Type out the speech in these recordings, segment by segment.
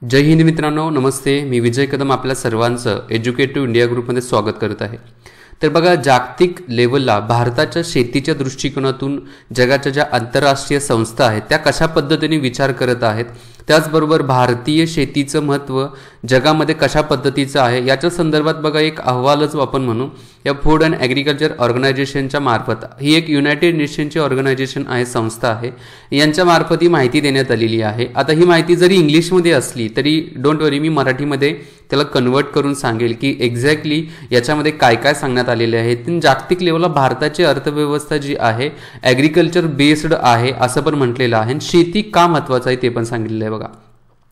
जय हिंद मित्रांनो, नमस्ते. मी विजय कदम आपल्या सर्वांचं एज्युकेटिव्ह इंडिया ग्रुपमध्ये स्वागत करत आहे. तर बघा, जागतिक लेवलला भारताच्या शेतीच्या दृष्टिकोनातून जगाच्या ज्या आंतरराष्ट्रीय संस्था आहेत त्या कशा पद्धतीने विचार करत आहेत, त्याचबरोबर भारतीय शेतीचं महत्त्व जगामध्ये कशा पद्धतीचं आहे याच्या संदर्भात बघा एक अहवालच आपण म्हणू या फूड अँड ॲग्रिकल्चर ऑर्गनायझेशनच्या मार्फत, ही एक युनायटेड नेशनची ऑर्गनायझेशन आहे, संस्था आहे, यांच्या मार्फत ही माहिती देण्यात आलेली आहे. आता ही माहिती जरी इंग्लिशमध्ये असली तरी डोंट वरी, मी मराठीमध्ये त्याला कन्वर्ट करून सांगेल की एक्झॅक्टली याच्यामध्ये काय काय सांगण्यात आलेले आहे. जागतिक लेवलला भारताची अर्थव्यवस्था जी आहे ॲग्रिकल्चर बेस्ड आहे असं पण म्हटलेलं आहे. शेती का महत्त्वाचं आहे ते पण सांगितलेलं आहे.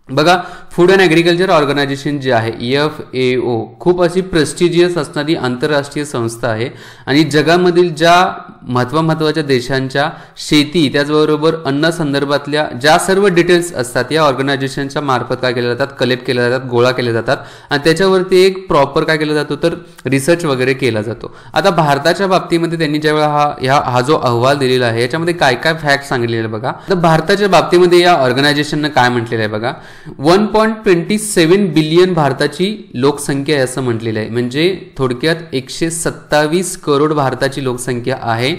बघा फूड अँड ॲग्रिकल्चर ऑर्गनायझेशन जी आहे FAO खूप अशी प्रेस्टिजियस असणारी आंतरराष्ट्रीय संस्था आहे आणि जगामधील ज्या महत्त्वाच्या देशांच्या शेती त्याचबरोबर अन्न संदर्भातल्या ज्या सर्व डिटेल्स असतात या ऑर्गनायझेशनच्या मार्फत काय केल्या जातात, कलेक्ट केल्या जातात, गोळा केल्या जातात आणि त्याच्यावरती एक प्रॉपर काय केला जातो तर रिसर्च वगैरे केला जातो. आता भारताच्या बाबतीमध्ये त्यांनी ज्यावेळेला हा जो अहवाल दिलेला आहे याच्यामध्ये काय काय फॅक्ट सांगितलेले आहे बघा. तर भारताच्या बाबतीमध्ये या ऑर्गनायझेशननं काय म्हटलेलं आहे बघा, 1.27 बिलियन भारताची लोकसंख्या आहे असं म्हटलेलं आहे. म्हणजे थोडक्यात 127 करोड भारताची लोकसंख्या आहे.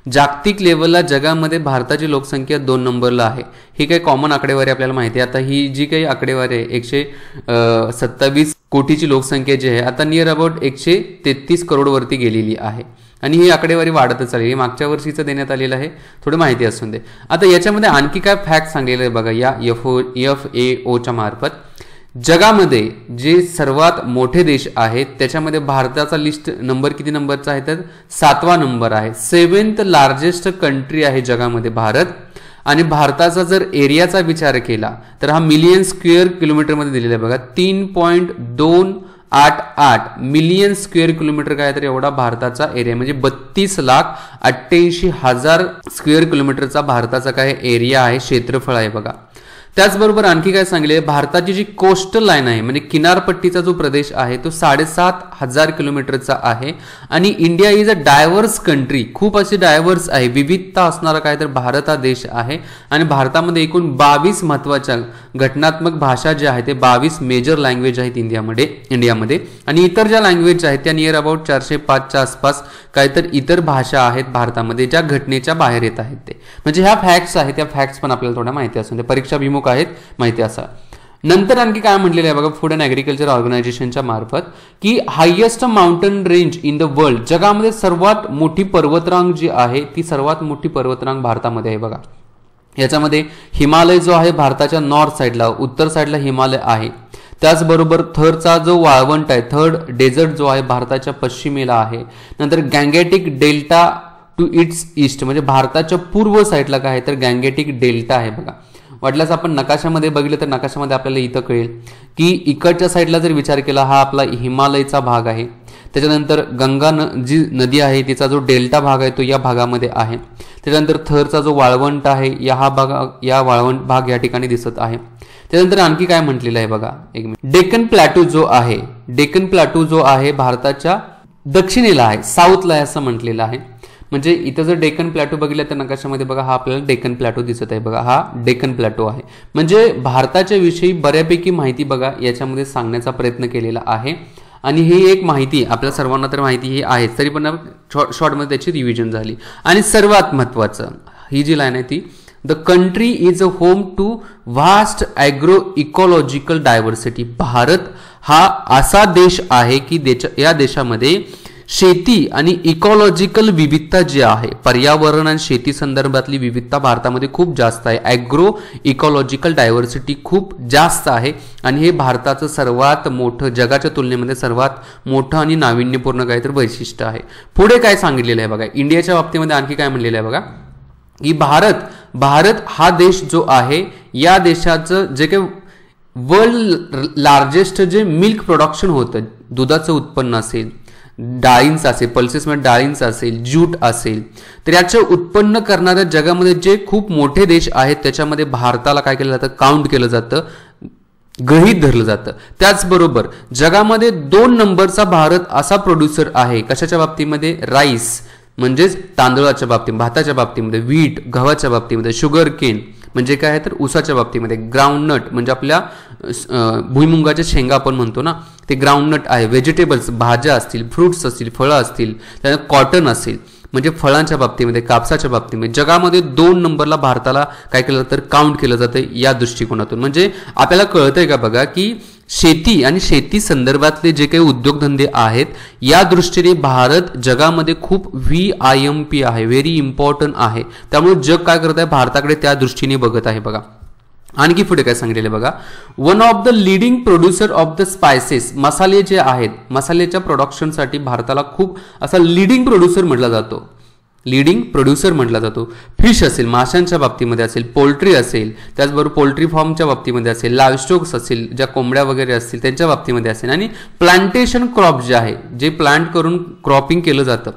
जागतिक लेवलला जगामध्ये भारताची लोकसंख्या 2 नंबरला आहे. ही काही कॉमन आकडेवारी आपल्याला माहिती आहे. आता ही जी काही आकडेवारी आहे 127 कोटीची लोकसंख्या जी आहे आता नियर अबाउट 133 करोड वरती गेलेली आहे आणि ही आकडेवारी वाढतच चालली. मागच्या वर्षीचं देण्यात आलेलं आहे, थोडी माहिती असून दे. आता याच्यामध्ये आणखी काय फॅक्ट सांगलेलं आहे बघा या FAOच्या मार्फत. जगामध्ये जे सर्वात मोठे देश आहेत त्याच्यामध्ये भारताचा लिस्ट नंबर किती नंबरचा आहे तर 7वा नंबर आहे. 7th लार्जेस्ट कंट्री आहे जगामध्ये भारत. आणि भारताचा जर एरियाचा विचार केला तर हा मिलियन स्क्वेअर किलोमीटरमध्ये दिलेला आहे बघा. 3.288 मिलियन स्क्वेअर किलोमीटर काय तर एवढा भारताचा एरिया, म्हणजे 32,88,000 स्क्वेअर किलोमीटरचा भारताचा काय एरिया आहे, क्षेत्रफळ आहे बघा. त्याचबरोबर आणखी काय सांगले, भारताची जी कोस्टल लाईन आहे म्हणजे किनारपट्टीचा जो प्रदेश आहे तो 7,500 किलोमीटरचा आहे. आणि India is a diverse country, खूप अशी डायव्हर्स आहे, विविधता असणारा काय तर भारत हा देश आहे. आणि भारतामध्ये एकूण 22 महत्वाच्या घटनात्मक भाषा ज्या आहेत ते 22 मेजर लँग्वेज आहेत इंडियामध्ये. आणि इतर ज्या लँग्वेज आहेत त्या नियर अबाउट 405च्या आसपास काय तर इतर भाषा आहेत भारतामध्ये ज्या घटनेच्या बाहेर येत आहेत. ते म्हणजे ह्या फॅक्ट्स आहेत, त्या फॅक्ट्स पण आपल्याला थोड्या माहिती असून परीक्षाभिमुख आहेत, माहिती असा. नंतर आणखी काय म्हटलेलं आहे बघा फूड अँड ॲग्रिकल्चर ऑर्गनायझेशनच्या मार्फत की highest mountain range in the world, जगामध्ये सर्वात मोठी पर्वतरांग जी आहे ती सर्वात मोठी पर्वतरांग भारतामध्ये आहे बघा. याच्यामध्ये हिमालय जो आहे भारताच्या नॉर्थ साईडला, उत्तर साईडला हिमालय आहे. त्याचबरोबर थरचा जो वाळवंट आहे, थर्ड डेझर्ट जो आहे भारताच्या पश्चिमेला आहे. नंतर गँगेटिक डेल्टा टू इट्स ईस्ट, म्हणजे भारताच्या पूर्व साईडला काय आहे तर गँगेटिक डेल्टा आहे बघा. वाटल्यास आपण नकाशामध्ये बघितलं तर नकाशामध्ये आपल्याला इथं कळेल की इकडच्या साईडला जर विचार केला हा आपला हिमालयचा भाग आहे. त्याच्यानंतर गंगा जी नदी आहे तिचा जो डेल्टा भाग आहे तो या भागामध्ये आहे. त्याच्यानंतर थरचा जो वाळवंट आहे या वाळवंट भाग या ठिकाणी दिसत आहे. त्यानंतर आणखी काय म्हटलेलं आहे बघा, एक मिनिट, डेक्कन प्लॅटू जो आहे भारताच्या दक्षिणेला आहे, साऊथला आहे असं म्हटलेलं आहे. म्हणजे इथं जर डेक्कन प्लॅटो बघितला तर नकाशामध्ये बघा हा आपल्याला डेक्कन प्लॅटो दिसत आहे बघा, हा डेक्कन प्लॅटो आहे. म्हणजे भारताच्या विषयी बऱ्यापैकी माहिती बघा याच्यामध्ये सांगण्याचा प्रयत्न केलेला आहे. आणि ही एक माहिती आपल्या सर्वांना तर माहिती ही आहे, तरी पण शॉर्टमध्ये त्याची रिव्हिजन झाली. आणि सर्वात महत्त्वाचं ही जी लाईन आहे ती, the country is a home to vast agro ecological diversity. Bharat हा असा देश आहे की या देशामध्ये शेती आणि इकॉलॉजिकल विविधता जी आहे, पर्यावरण आणि शेती संदर्भातली विविधता भारतामध्ये खूप जास्त आहे. ॲग्रो इकॉलॉजिकल डायव्हर्सिटी खूप जास्त आहे आणि हे भारताचं सर्वात मोठं, जगाच्या तुलनेमध्ये सर्वात मोठं आणि नाविन्यपूर्ण काहीतरी वैशिष्ट्य आहे. पुढे काय सांगितलेलं आहे बघा, इंडियाच्या बाबतीमध्ये आणखी काय म्हणलेलं आहे बघा की भारत हा देश जो आहे या देशाचं जे काही वर्ल्ड लार्जेस्ट जे मिल्क प्रोडक्शन होतं, दुधाचं उत्पन्न असेल, डाळींचं असेल, पल्सेसमध्ये डाळींचं असेल, ज्यूट असेल, तर याचं उत्पन्न करणाऱ्या जगामध्ये जे खूप मोठे देश आहेत त्याच्यामध्ये भारताला काय केलं जातं, काउंट केलं जातं, गृहीत धरलं जातं. त्याचबरोबर जगामध्ये 2 नंबरचा भारत असा प्रोड्युसर आहे कशाच्या बाबतीमध्ये, राईस म्हणजेच तांदळाच्या बाबतीमध्ये, भाताच्या बाबतीमध्ये, व्हीट गव्हाच्या बाबतीमध्ये, शुगर केन म्हणजे काय आहे तर ऊसाच्या बाबतीमध्ये, ग्राउंडनट म्हणजे आपल्या भुईमुंगाच्या शेंगा आपण म्हणतो ना, ते ग्राउंडनट आहे. व्हेजिटेबल्स, भाज्या असतील, फ्रुट्स असतील, फळं असतील, त्यानंतर कॉटन असेल, म्हणजे फळांच्या बाबतीमध्ये, कापसाच्या बाबतीमध्ये जगामध्ये 2 नंबरला भारताला काय केलं तर काउंट केलं जातं या दृष्टिकोनातून. म्हणजे आपल्याला कळतंय का बघा की शेती आणि शेती संदर्भातले जे काही उद्योगधंदे आहेत या दृष्टीने भारत जगामध्ये खूप VIMP आहे, व्हेरी इम्पॉर्टंट आहे. त्यामुळे जग काय करत आहे, भारताकडे त्या दृष्टीने बघत आहे. बघा आणखी पुढे काय सांगितलेलं बघा, one of the leading producer of the spices, मसाले जे आहेत, मसाल्याच्या प्रोडक्शनसाठी भारताला खूप असा लीडिंग प्रोड्युसर म्हटला जातो, लीडिंग प्रोड्युसर म्हटला जातो. फिश असेल, माशांच्या बाबतीमध्ये असेल, पोल्ट्री असेल, त्याचबरोबर पोल्ट्री फार्मच्या बाबतीमध्ये असेल, लाईव्हस्टॉक्स असेल, ज्या कोंबड्या वगैरे असतील त्यांच्या बाबतीमध्ये असेल, आणि प्लांटेशन क्रॉप जे आहे, जे प्लांट करून क्रॉपिंग केलं जातं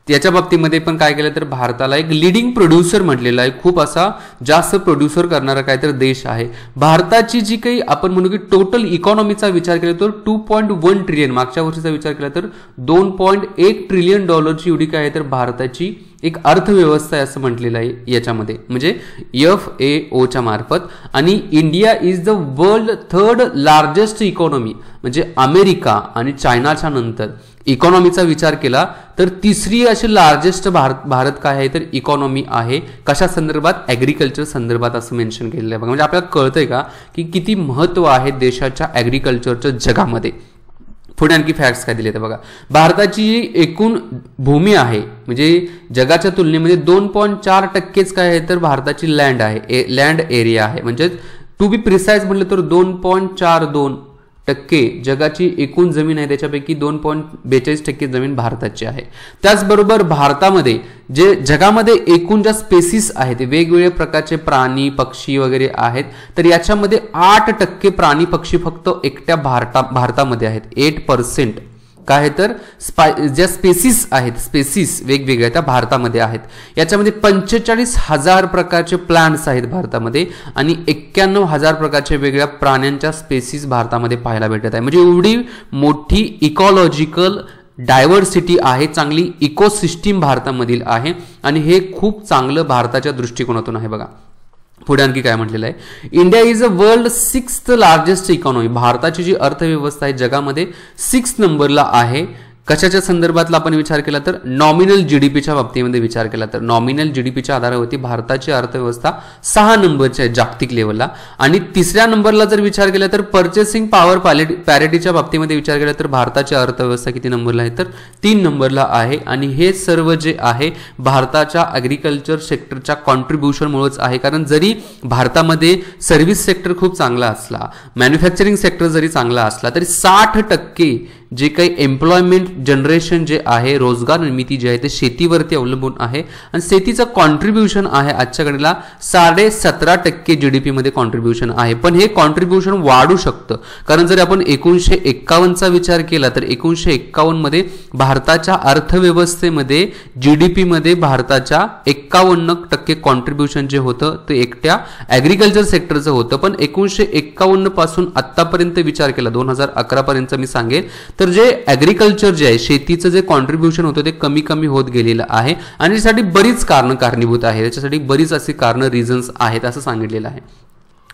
याच्या बाबतीमध्ये पण काय केलं तर भारताला एक लीडिंग प्रोड्युसर म्हटलेला आहे. खूप असा जास्त प्रोड्युसर करणारा काय तर देश आहे. भारताची जी काही आपण म्हणू की टोटल इकॉनॉमीचा विचार केला तर 2.1 ट्रिलियन, मागच्या वर्षीचा विचार केला तर $2.1 ट्रिलियन एवढी काय आहे तर भारताची एक अर्थव्यवस्था आहे असं म्हटलेलं आहे याच्यामध्ये, म्हणजे FAOच्या मार्फत. आणि India is the world 3rd largest economy, म्हणजे अमेरिका आणि चायनाच्या नंतर इकॉनॉमीचा विचार केला तर 3री अशी लार्जेस्ट भारत काय आहे तर इकॉनॉमी आहे. कशा संदर्भात, ॲग्रिकल्चर संदर्भात असं मेन्शन केलेलं आहे बघा. म्हणजे आपल्याला कळतंय का की किती महत्व आहे देशाच्या ॲग्रिकल्चरच्या जगामध्ये. पुढे आणखी फॅक्ट्स काय दिले तर बघा, भारताची जी एकूण भूमी आहे म्हणजे जगाच्या तुलनेमध्ये 2.4% काय आहे तर भारताची लँड आहे, लँड एरिया आहे. म्हणजे टू बी प्रिसाइज म्हटलं तर 2.42% जगाची एकूण जमीन आहे, त्याच्यापैकी 2.42% जमीन भारताची आहे. त्याचबरोबर भारतामध्ये जे जगामध्ये एकूण ज्या स्पेसिस आहेत, वेगवेगळ्या प्रकारचे प्राणी पक्षी वगैरे आहेत, तर याच्यामध्ये 8% प्राणी पक्षी फक्त एकट्या भारतामध्ये आहेत. 8% काय आहे तर ज्या स्पेसिस आहेत, स्पेसिस वेगवेगळ्या त्या भारतामध्ये आहेत. याच्यामध्ये 45,000 प्रकारचे प्लांट्स आहेत भारतामध्ये आणि 91,000 प्रकारचे वेगळ्या प्राण्यांच्या स्पेसिस भारतामध्ये पाहायला भेटत आहे. म्हणजे एवढी मोठी इकॉलॉजिकल डायव्हर्सिटी आहे, चांगली इकोसिस्टीम भारतामधील आहे आणि हे खूप चांगलं भारताच्या दृष्टिकोनातून आहे बघा. पुढे आणखी काय म्हटलेलं आहे, India is a world 6th largest economy, भारताची जी अर्थव्यवस्था आहे जगामध्ये 6 नंबरला आहे. कशाच्या संदर्भातला आपण विचार केला तर नॉमिनल जीडीपीच्या बाबतीमध्ये विचार केला तर नॉमिनल जीडीपीच्या आधारावरती भारताची अर्थव्यवस्था 6 नंबरची आहे जागतिक लेवलला. आणि 3ऱ्या नंबरला जर विचार केला तर पर्चेसिंग पॉवर पॅरिटीच्या बाबतीमध्ये विचार केला तर भारताची अर्थव्यवस्था किती नंबरला आहे तर 3 नंबरला आहे. आणि हे सर्व जे आहे भारताच्या ॲग्रिकल्चर सेक्टरच्या कॉन्ट्रीब्युशनमुळेच आहे. कारण जरी भारतामध्ये सर्व्हिस सेक्टर खूप चांगला असला, मॅन्युफॅक्चरिंग सेक्टर जरी चांगला असला, तरी 60% जे काही एम्प्लॉयमेंट जनरेशन जे आहे, रोजगार निर्मिती जे आहे ते शेतीवरती अवलंबून आहे. आणि शेतीचं कॉन्ट्रीब्युशन आहे आजच्या घडीला 17.5% जीडीपी मध्ये कॉन्ट्रीब्युशन आहे. पण हे कॉन्ट्रीब्युशन वाढू शकतं, कारण जर आपण 1951चा विचार केला तर 1951 मध्ये भारताच्या अर्थव्यवस्थेमध्ये जीडीपी मध्ये भारताच्या 51% कॉन्ट्रीब्युशन जे होतं ते एकट्या ॲग्रिकल्चर सेक्टरचं होतं. पण 1951 पासून आतापर्यंत विचार केला 2011 पर्यंत मी सांगेल तर जे ॲग्रिकल्चर जे आहे, शेतीचं जे कॉन्ट्रीब्युशन होतं ते कमी कमी होत गेलेलं आहे. आणि त्यासाठी बरीच कारणं कारणीभूत आहेत, त्याच्यासाठी बरीच अशी कारणं रिझन्स आहेत असं सांगितलेलं आहे.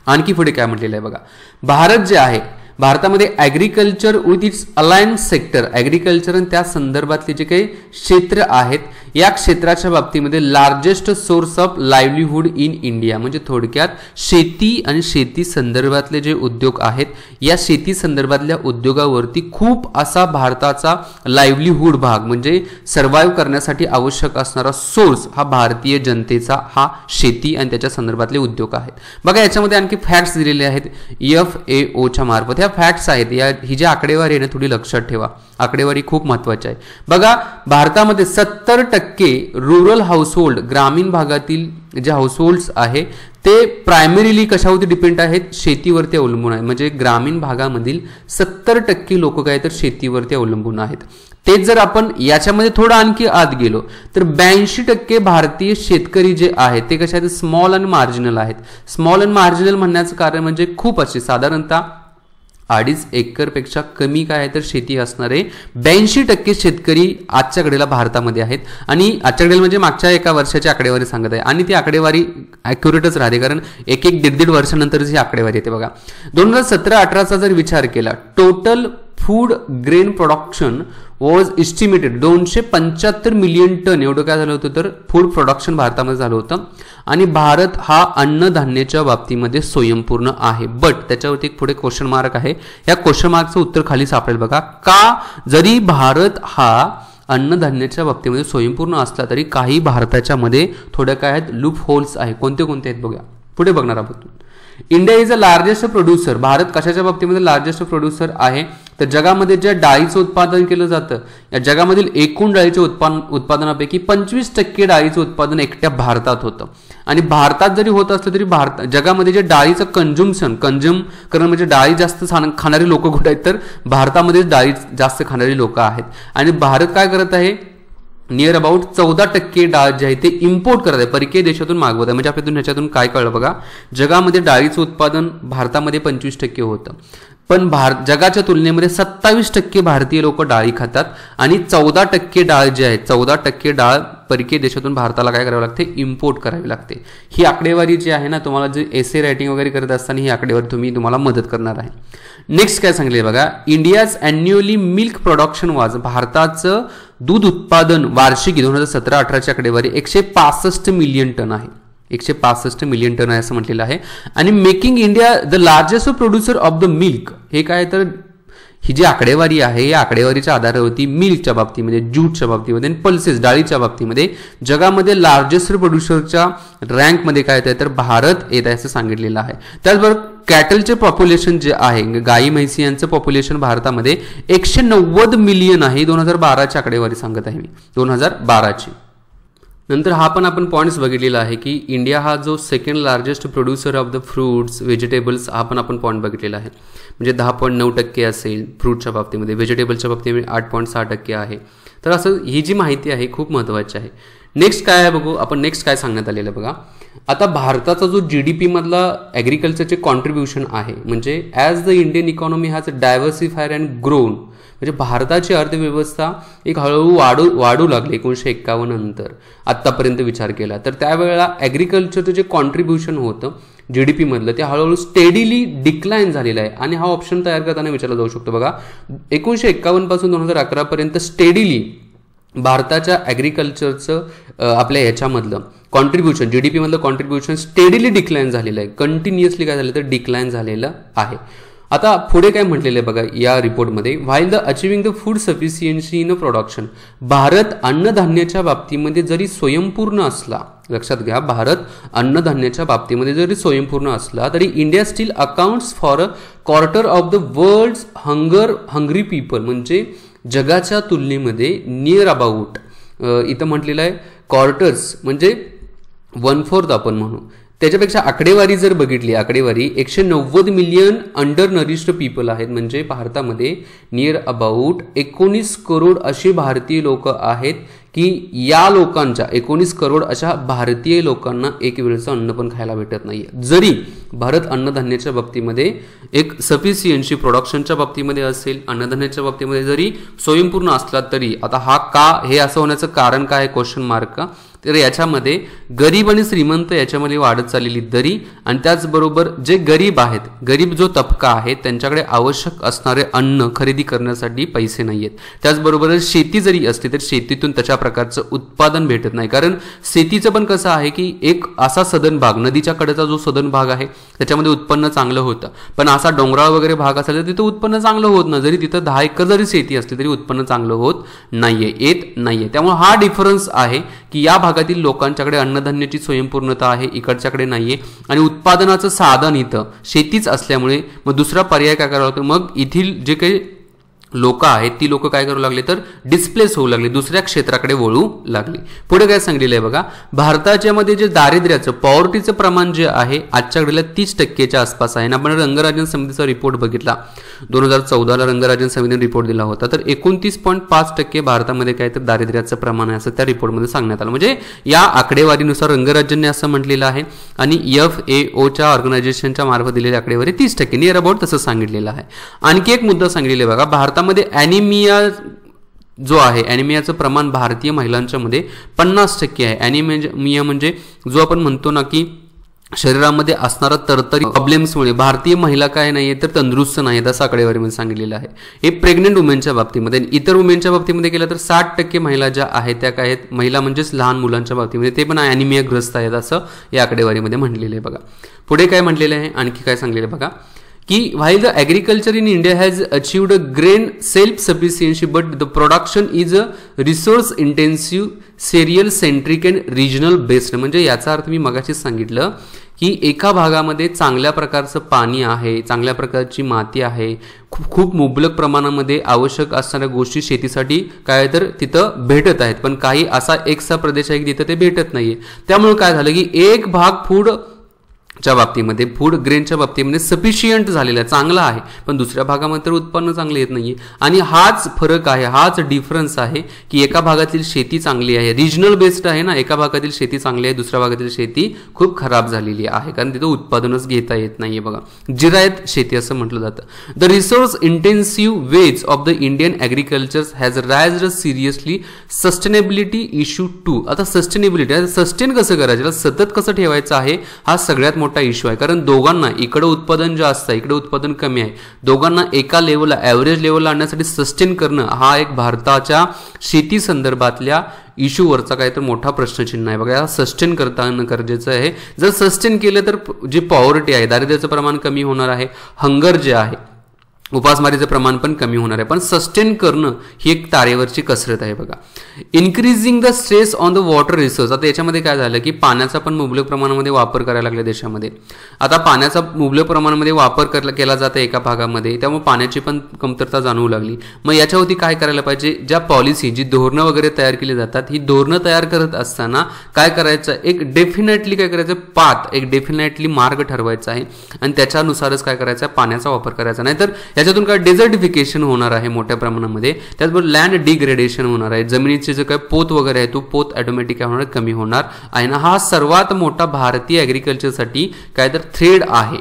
आणखी पुढे काय म्हटलेलं आहे बघा, भारत जे आहे भारतामध्ये agriculture with its अलायन sector, agriculture आणि त्या संदर्भातले जे काही क्षेत्र आहेत या क्षेत्राच्या बाबतीमध्ये largest source of livelihood in India, म्हणजे थोडक्यात शेती आणि शेती संदर्भातले जे उद्योग आहेत या शेती संदर्भातल्या उद्योगावरती खूप असा भारताचा लाईव्हलीहूड भाग म्हणजे सर्व्हाइव्ह करण्यासाठी आवश्यक असणारा सोर्स हा भारतीय जनतेचा हा शेती आणि त्याच्या संदर्भातले उद्योग आहेत. बघा याच्यामध्ये आणखी फॅक्ट्स दिलेले आहेत FAOच्या मार्फत. फॅक्ट्स आहेत, ही जी आकडेवारी आहे ना थोडी लक्षात ठेवा, आकडेवारी खूप महत्वाची आहे. बघा भारतामध्ये 70% रुरल हाऊसहोल्ड, ग्रामीण भागातील जे हाऊसहोल्ड्स आहे ते प्रायमरीली कशावरती डिपेंड आहेत, शेतीवरती अवलंबून आहेत. म्हणजे ग्रामीण भागामधील 70% लोक काय तर शेतीवरती अवलंबून आहेत. तेच जर आपण याच्यामध्ये थोडं आणखी आत गेलो तर 82% भारतीय शेतकरी जे आहेत ते कशा आहेत, स्मॉल आणि मार्जिनल आहेत. स्मॉल आणि मार्जिनल म्हणण्याचं कारण म्हणजे खूप असे साधारणतः 2.5 एकरपेक्षा कमी काय आहे तर शेती असणारे 82% शेतकरी आजच्या घडीला भारतामध्ये आहेत. आणि आजच्या घडीला म्हणजे मागच्या एका वर्षाची आकडेवारी सांगत आहे आणि ती आकडेवारी ॲक्युरेटच राहते, कारण एक दीड वर्षानंतरच ही आकडेवारी येते बघा. 2017-18चा जर विचार केला, total food grain production was estimated 275 million ton एवढं काय झालं होतं तर फूड प्रोडक्शन भारतामध्ये झालं होतं. आणि भारत हा अन्नधान्याच्या बाबतीमध्ये स्वयंपूर्ण आहे. बट त्याच्यावरती एक पुढे क्वेश्चन मार्क आहे. या क्वेश्चन मार्कचं उत्तर खाली सापडेल बघा. का जरी भारत हा अन्नधान्याच्या बाबतीमध्ये स्वयंपूर्ण असला तरी काही भारताच्या मध्ये थोड्या काय आहेत लूप होल्स आहे. कोणते कोणते आहेत बघा, पुढे बघणार आहोत. India is a largest producer. Bharat कशाच्या बाबतीमध्ये लार्जेस्ट प्रोड्युसर आहे तर जगामध्ये ज्या डाळीचं उत्पादन केलं जातं या जगामधील एकूण डाळीच्या उत्पादनापैकी 25% डाळीचं उत्पादन एकट्या भारतात होतं. आणि भारतात जरी होत असलं तरी जगामध्ये जे डाळीचं कंझ्युम करणं म्हणजे डाळी जास्त खाणारी लोक कुठे आहेत तर भारतामध्ये डाळी जास्त खाणारी लोक आहेत. आणि भारत काय करत आहे, नियर अबाउट 14% डाळ जे आहे ते इम्पोर्ट करत आहे, परकीय देशातून मागवत आहे. म्हणजे आपल्यातून ह्याच्यातून काय कळलं बघा, जगामध्ये डाळीचं उत्पादन भारतामध्ये 25% होतं, पण जगाच्या तुलनेमध्ये 27% भारतीय लोक डाळी खातात आणि 14% डाळ जे आहे 14% डाळ परकीय देशातून भारताला काय करावं लागते, इम्पोर्ट करावी लागते. ही आकडेवारी जी आहे ना, तुम्हाला जे एसे रायटिंग वगैरे करत असताना ही आकडेवारी तुम्हाला मदत करणार आहे. नेक्स्ट काय सांगले बघा, इंडियाज अॅन्युअली मिल्क प्रोडक्शन वाज. भारताचं दूध उत्पादन वार्षिक 2017-18ची आकडेवारी 165 मिलियन टन आहे. 165 मिलियन टन आहे असं म्हटलेलं आहे. आणि making India the largest producer of the milk. हे काय तर ही जी आकडेवारी आहे या आकडेवारीच्या आधारावरती मिल्कच्या बाबतीमध्ये, ज्यूटच्या बाबतीमध्ये आणि पल्सेस डाळीच्या बाबतीमध्ये जगामध्ये लार्जेस्ट प्रोड्युसरच्या रँकमध्ये काय येत आहे तर भारत येत आहे असं सांगितलेलं आहे. त्याचबरोबर कॅटलचे पॉप्युलेशन जे आहे, गाई म्हैसी यांचं पॉप्युलेशन भारतामध्ये 190 मिलियन आहे. 2012ची आकडेवारी सांगत आहे मी, 2012ची. नंतर हा पण आपण पॉईंट्स बघितलेला आहे की इंडिया हा जो second largest producer of the fruits vegetables हा पण आपण पॉईंट बघितलेला आहे. म्हणजे 10.9% असेल फ्रूटच्या बाबतीमध्ये, व्हेजिटेबलच्या बाबतीमध्ये 8.6% आहे. तर असं ही जी माहिती आहे खूप महत्त्वाची आहे. नेक्स्ट काय आहे बघू आपण, नेक्स्ट काय सांगण्यात आलेलं बघा. आता भारताचा जो GDP मधला ॲग्रिकल्चरचे कॉन्ट्रीब्युशन आहे, म्हणजे as the Indian economy has diversified and grown, म्हणजे भारताची अर्थव्यवस्था एक हळूहळू वाढू लागली 1951 नंतर आत्तापर्यंत विचार केला तर त्यावेळेला ॲग्रिकल्चरचं जे कॉन्ट्रीब्युशन होतं GDP मधलं ते हळूहळू स्टेडीली डिक्लाइन झालेलं आहे. आणि हा ऑप्शन तयार करताना विचारला जाऊ शकतो बघा. 1951 पासून 2011 पर्यंत स्टेडीली भारताच्या ॲग्रिकल्चरचं आपल्या ह्याच्यामधलं कॉन्ट्रीब्युशन GDP मधलं कॉन्ट्रीब्युशन स्टेडीली डिक्लाइन झालेलं आहे. कंटिन्युअसली काय झालं तर डिक्लाइन झालेलं आहे. आता पुढे काय म्हटलेलं आहे बघा या रिपोर्टमध्ये, while the achieving the food sufficiency in production. भारत अन्नधान्याच्या बाबतीमध्ये जरी स्वयंपूर्ण असला, लक्षात घ्या, भारत अन्नधान्याच्या बाबतीमध्ये जरी स्वयंपूर्ण असला तरी India still accounts for a quarter of the world's hungry people. म्हणजे जगाच्या तुलनेमध्ये नियर अबाउट इथं म्हटलेलं आहे क्वार्टर्स म्हणजे 1/4 आपण म्हणू. त्याच्यापेक्षा आकडेवारी जर बघितली, आकडेवारी 190 मिलियन अंडर नरिश्ड पीपल आहेत. म्हणजे भारतामध्ये नियर अबाउट 19 करोड असे भारतीय लोक आहेत की या लोकांच्या 19 करोड अशा भारतीय लोकांना एक वेळचं अन्न पण खायला भेटत नाहीये. जरी भारत अन्नधान्याच्या बाबतीमध्ये एक सफिशियन्सी प्रोडक्शनच्या बाबतीमध्ये असेल, अन्नधान्याच्या बाबतीमध्ये जरी स्वयंपूर्ण असला तरी आता हा का हे असं होण्याचं कारण काय आहे क्वेश्चन मार्क. तर याच्यामध्ये गरीब आणि श्रीमंत याच्यामध्ये वाढत चाललेली दरी आणि त्याचबरोबर जे गरीब आहेत, गरीब जो तबका आहे त्यांच्याकडे आवश्यक असणारे अन्न खरेदी करण्यासाठी पैसे नाही आहेत. त्याचबरोबर शेती जरी असली तर शेतीतून त्याच्या प्रकारचं उत्पादन भेटत नाही. कारण शेतीचं पण कसं आहे की एक असा सदन भाग, नदीच्या कडेचा जो सदन भाग आहे त्याच्यामध्ये उत्पन्न चांगलं होतं, पण असा डोंगराळ वगैरे भाग असेल तर तिथं उत्पन्न चांगलं होत नाही. जरी तिथं 10 एकर जरी शेती असली तरी उत्पन्न चांगलं होत नाहीये, येत नाहीये. त्यामुळे हा डिफरन्स आहे की या भागातील लोकांच्याकडे अन्नधान्याची स्वयंपूर्णता आहे, इकडच्याकडे नाहीये. आणि उत्पादनाचं साधन इथं शेतीच असल्यामुळे मग दुसरा पर्याय काय करावा लागतो, मग इथील जे काही लोक आहेत ती लोक काय करू लागले तर डिस्प्लेस होऊ लागले, दुसऱ्या क्षेत्राकडे वळू लागली. पुढे काय सांगितलेलं आहे बघा, भारताच्या मध्ये जे दारिद्र्याचं पॉवर्टीचं प्रमाण जे आहे आजच्या घडीला 30% आसपास आहे. आपण रंगराजन समितीचा रिपोर्ट बघितला 2014ला रंगराजन समितीने रिपोर्ट दिला होता, तर 29.5% भारतामध्ये काय तर दारिद्र्याचं प्रमाण आहे असं त्या रिपोर्टमध्ये सांगण्यात आलं. म्हणजे या आकडेवारीनुसार रंगराजनने असं म्हटलेलं आहे आणि FAOच्या ऑर्गनायझेशनच्या मार्फत दिलेली आकडेवारी 30%, नियर अबाउट तसं सांगितलेलं आहे. आणखी एक मुद्दा सांगितलेला आहे बघा, भारतामध्ये ॲनिमिया जो आहे, ॲनिमियाचं प्रमाण भारतीय महिलांच्या मध्ये 50% आहे. ॲनिमिया म्हणजे जो आपण म्हणतो ना की शरीरामध्ये असणारा तरतरी प्रॉब्लेम्समुळे भारतीय महिला काय नाहीये तर तंदुरुस्त नाहीत असं आकडेवारीमध्ये सांगितलेलं आहे. हे प्रेग्नेंट वुमेनच्या बाबतीमध्ये. इतर वुमेनच्या बाबतीमध्ये गेलं तर 60% महिला ज्या आहेत त्या काय आहेत, महिला म्हणजेच लहान मुलांच्या बाबतीमध्ये ते पण ॲनिमियाग्रस्त आहेत असं या आकडेवारीमध्ये म्हटलेलं आहे बघा. पुढे काय म्हटलेलं आहे, आणखी काय सांगलेलं बघा की while the agriculture in India has achieved a grain self-sufficiency, but the production is a resource intensive, cereal centric and regional based. म्हणजे याचा अर्थ मी मगाशी सांगितलं की एका भागामध्ये चांगल्या प्रकारचं पाणी आहे, चांगल्या प्रकारची माती आहे, खूप मुबलक प्रमाणामध्ये आवश्यक असणाऱ्या गोष्टी शेतीसाठी काय तर तिथं भेटत आहेत, पण काही असा एकसा प्रदेश आहे की तिथं ते भेटत नाहीये. त्यामुळे काय झालं की एक भाग च्या बाबतीमध्ये फूड ग्रेनच्या बाबतीमध्ये सफिशियंट झालेला आहे, चांगला आहे, पण दुसऱ्या भागामध्ये तर उत्पन्न चांगलं येत नाहीये. आणि हाच फरक आहे, हाच डिफरन्स आहे की एका भागातील शेती चांगली आहे, रिजनल बेस्ड आहे ना, एका भागातील शेती चांगली आहे, दुसऱ्या भागातील शेती खूप खराब झालेली आहे कारण तिथं उत्पादनच घेता येत नाहीये बघा. जिरायत शेती असं म्हटलं जातं. The resource intensive ways of the Indian agriculture has raised seriously sustainability issue too. आता सस्टेनेबिलिटी, सस्टेन कसं करायचं, सतत कसं ठेवायचं आहे, हा सगळ्यात मोठा इश्यू आहे. कारण दोघांना इकडे उत्पादन जास्त आहे, इकडे उत्पादन कमी आहे, दोघांना एका लेवलला ॲव्हरेज लेवलला आणण्यासाठी सस्टेन करणं हा एक भारताच्या शेती संदर्भातल्या इश्यूवरचा काय तर मोठा प्रश्नचिन्ह आहे बघा. सस्टेन करता गरजेचं आहे. जर सस्टेन केलं तर जे पॉवर्टी आहे, दारिद्र्याचं प्रमाण कमी होणार आहे, हंगर जे आहे, उपासमारीचं प्रमाण पण कमी होणार आहे, पण सस्टेन करणं ही एक तारेवरची कसरत आहे बघा. Increasing the stress on the water resource. आता याच्यामध्ये काय झालं की पाण्याचा पण मुबलक प्रमाणामध्ये वापर करायला लागला देशामध्ये. आता पाण्याचा मुबलक प्रमाणामध्ये वापर केला जातो एका भागामध्ये, त्यामुळे पाण्याची पण कमतरता जाणवू लागली. मग याच्यावरती काय करायला पाहिजे, ज्या पॉलिसी, जी धोरणं वगैरे तयार केली जातात, ही धोरणं तयार करत असताना काय करायचं, एक डेफिनेटली काय करायचं, पाथ, एक डेफिनेटली मार्ग ठरवायचा आहे आणि त्याच्यानुसारच काय करायचं, पाण्याचा वापर करायचा. नाहीतर याच्यातून काय डेझर्टिफिकेशन होणार आहे मोठ्या प्रमाणामध्ये, त्याचबरोबर लँड डिग्रेडेशन होणार आहे, जमिनीचे जे काय पोत वगैरे आहे तो पोत ऑटोमॅटिक काय होणार, कमी होणार आहे ना. हा सर्वात मोठा भारतीय ॲग्रिकल्चरसाठी काय तर थ्रेड आहे,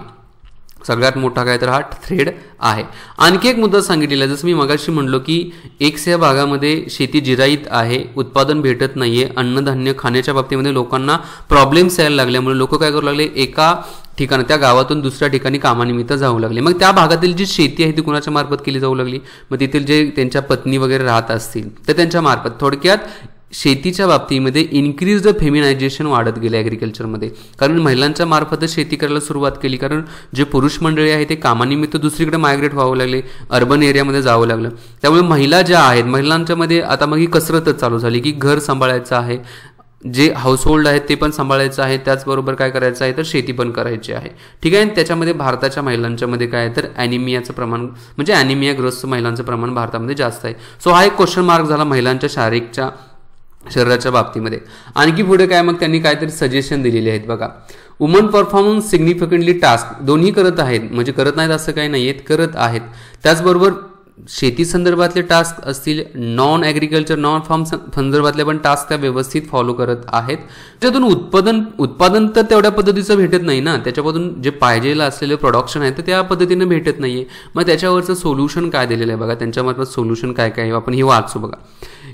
सगळ्यात मोठा काय तर हा थ्रेड आहे. आणखी एक मुद्दा सांगितलेला, जसं मी मगाशी म्हणलो की या भागामध्ये शेती जिराईत आहे, उत्पादन भेटत नाहीये, अन्नधान्य खाण्याच्या बाबतीमध्ये लोकांना प्रॉब्लेम्स यायला लागल्यामुळे लोक काय करू लागले, एका ठिकाण त्या गावातून दुसऱ्या ठिकाणी कामानिमित्त जाऊ लागले. मग त्या भागातील जी शेती आहे ती कुणाच्या मार्फत केली जाऊ लागली, मग तिथील जे त्यांच्या पत्नी वगैरे राहत असतील तर त्यांच्या मार्फत. थोडक्यात शेतीच्या बाबतीमध्ये इन्क्रीज द फेमिनायझेशन वाढत गेले ॲग्रिकल्चरमध्ये, कारण महिलांच्या मार्फतच शेती करायला सुरुवात केली. कारण जे पुरुष मंडळी आहे ते कामानिमित्त दुसरीकडे मायग्रेट व्हावं लागले, अर्बन एरियामध्ये जावं लागलं. त्यामुळे महिला ज्या आहेत, महिलांच्या मध्ये आता मग ही कसरतच चालू झाली की घर सांभाळायचं आहे, जे हाऊसहोल्ड आहेत ते पण सांभाळायचं आहे, त्याचबरोबर काय करायचं आहे तर शेती पण करायची आहे. ठीक आहे. त्याच्यामध्ये भारताच्या महिलांच्या मध्ये काय आहे तर ॲनिमियाचं प्रमाण, म्हणजे ॲनिमियाग्रस्त महिलांचं प्रमाण भारतामध्ये जास्त आहे. सो हा एक क्वेश्चन मार्क झाला महिलांच्या शरीराच्या बाबतीमध्ये. आणखी पुढे काय, मग त्यांनी काहीतरी सजेशन दिलेले आहेत बघा. वुमन परफॉर्मन्स सिग्निफिकंटली टास्क, दोन्ही करत आहेत, म्हणजे करत नाहीत असं काही नाही आहेत, करत आहेत. त्याचबरोबर शेती संदर्भातले टास्क असतील, नॉन ॲग्रिकल्चर नॉन फार्म संदर्भातले पण टास्क त्या व्यवस्थित फॉलो करत आहेत. त्याच्यातून उत्पादन तर तेवढ्या पद्धतीचं भेटत नाही ना, त्याच्यामधून जे पाहिजेलं असलेले प्रोडक्शन आहे तर त्या पद्धतीने भेटत नाहीये. मग त्याच्यावरचं सोल्युशन काय दिलेलं आहे बघा, त्यांच्यामार्फत सोल्युशन काय काय आपण हे वाचू बघा.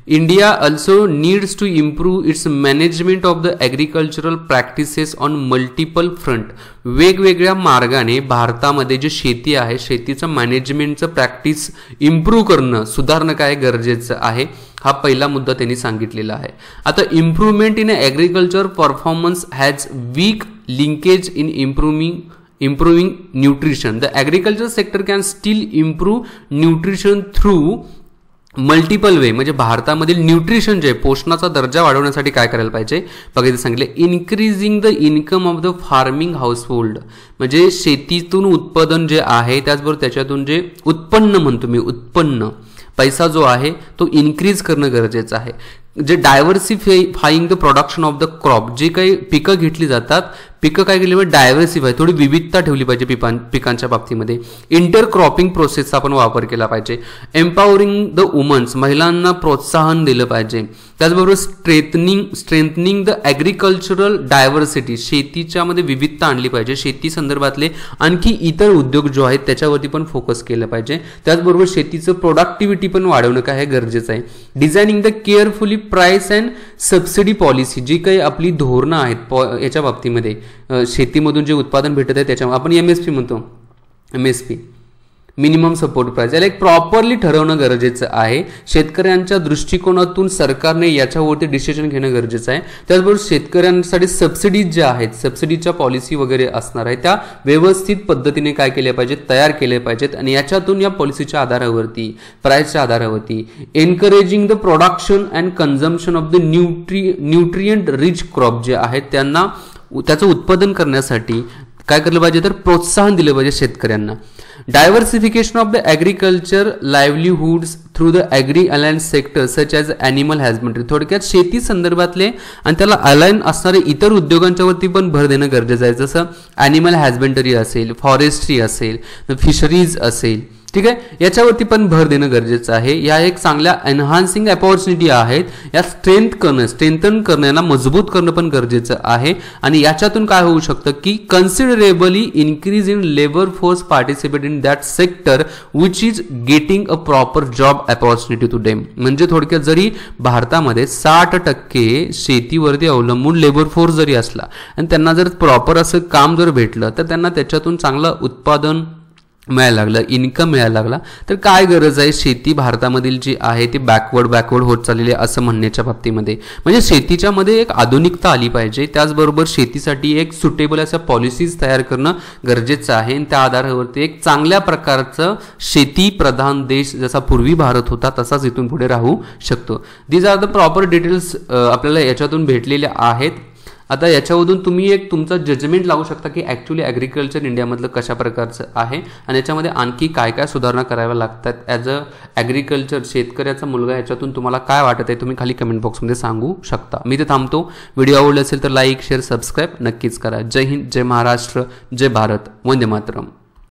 India also needs to improve its management of the agricultural practices on multiple front. वेगवेगळ्या मार्गाने भारतामध्ये जे शेती आहे, शेतीचं मॅनेजमेंटचं प्रॅक्टिस इम्प्रूव्ह करणं, सुधारणं काय गरजेचं आहे, हा पहिला मुद्दा त्यांनी सांगितलेला आहे. आता improvement in agriculture performance has weak linkage in improving nutrition. The agriculture sector can still improve nutrition through multiple way म्हणजे भारतामधील न्यूट्रिशन जे पोषणाचा दर्जा वाढवण्यासाठी काय करायला पाहिजे बघा इथे सांगितले, increasing the income of the farming household, म्हणजे शेतीतून उत्पादन जे आहे त्याचबरोबर त्याच्यातून जे उत्पन्न म्हणतो मी, उत्पन्न पैसा जो आहे तो इन्क्रीज करणं गरजेचं आहे. जे diversifying the production of the crop, जे काही पिकं घेतली जातात, पिकं काय केली पाहिजे डायव्हर्सिफाय, थोडी विविधता ठेवली पाहिजे पिकांच्या बाबतीमध्ये. इंटर क्रॉपिंग प्रोसेसचा आपण वापर केला पाहिजे. एम्पॉवरिंग द वुमन्स, महिलांना प्रोत्साहन दिलं पाहिजे. त्याचबरोबर स्ट्रेंथनिंग द ॲग्रिकल्चरल डायव्हर्सिटी, शेतीच्या मध्ये विविधता आणली पाहिजे. शेती संदर्भातले आणखी इतर उद्योग जो आहेत त्याच्यावरती पण फोकस केलं पाहिजे. त्याचबरोबर शेतीचं प्रोडक्टिव्हिटी पण वाढवणं काय गरजेचं आहे. Designing the carefully price and subsidy policy, जी काही आपली धोरणं आहेत याच्या बाबतीमध्ये शेतीमधून जे उत्पादन भेटत आहे त्याच्यामुळे आपण MSP म्हणतो, MSP मिनिमम सपोर्ट प्राइस, याला एक प्रॉपरली ठरवणं गरजेचं आहे. शेतकऱ्यांच्या दृष्टिकोनातून सरकारने याच्यावरती डिसिजन घेणं गरजेचं आहे. त्याचबरोबर शेतकऱ्यांसाठी सबसिडीज ज्या आहेत, सबसिडीच्या पॉलिसी वगैरे असणार आहे त्या व्यवस्थित पद्धतीने काय केल्या पाहिजेत, तयार केले पाहिजेत. आणि याच्यातून या पॉलिसीच्या आधारावरती, प्राइसच्या आधारावरती encouraging the production and consumption of the nutrient rich crop जे आहेत त्यांना त्याचं उत्पादन करण्यासाठी काय केलं पाहिजे तर प्रोत्साहन दिलं पाहिजे शेतकऱ्यांना. Diversification of the agriculture livelihoods through the agri allied sector such as animal husbandry, थोडक्यात शेती संदर्भातले आणि त्याला अलायन असणारे इतर उद्योगांच्यावरती पण भर देणं गरजेचं आहे. जसं ॲनिमल हॅजबंडरी असेल, फॉरेस्ट्री असेल, फिशरीज असेल, ठीक आहे, याच्यावरती पण भर देणं गरजेचं आहे. या एक चांगल्या एनहान्सिंग अपॉर्च्युनिटी आहेत. या स्ट्रेंथन करणं, यांना मजबूत करणं पण गरजेचं आहे. आणि याच्यातून काय होऊ शकतं की considerably increase in labour force participate in that sector which is getting a proper job opportunity to them. म्हणजे थोडक्यात जरी भारतामध्ये 60% शेतीवरती अवलंबून लेबर फोर्स जरी असला आणि त्यांना जर प्रॉपर असं काम जर भेटलं तर त्यांना त्याच्यातून चांगलं उत्पादन मिळायला लागलं, इन्कम मिळायला लागला, तर काय गरज आहे शेती भारतामधील जी आहे ती बॅकवर्ड होत चाललेली आहे असं म्हणण्याच्या बाबतीमध्ये. म्हणजे शेतीच्या मध्ये एक आधुनिकता आली पाहिजे. त्याचबरोबर शेतीसाठी एक सुटेबल अशा पॉलिसीज तयार करणं गरजेचं आहे. आणि त्या आधारावरती एक चांगल्या प्रकारचं शेती प्रधान देश जसा पूर्वी भारत होता तसाच इथून पुढे राहू शकतो. These are the proper details आपल्याला याच्यातून भेटलेल्या आहेत. आता याच्यामधून तुम्ही एक तुमचा जजमेंट लावू शकता की ॲक्च्युली ॲग्रिकल्चर इंडियामधलं कशा प्रकारचं आहे आणि याच्यामध्ये आणखी काय काय सुधारणा कराव्या लागतात. ॲज अ ॲग्रिकल्चर शेतकऱ्याचा मुलगा याच्यातून तुम्हाला काय वाटत आहे तुम्ही खाली कमेंट बॉक्समध्ये सांगू शकता. मी ते थांबतो. व्हिडिओ आवडला असेल तर लाईक, शेअर, सबस्क्राईब नक्कीच करा. जय हिंद, जय महाराष्ट्र, जय भारत, वंदे मातरम.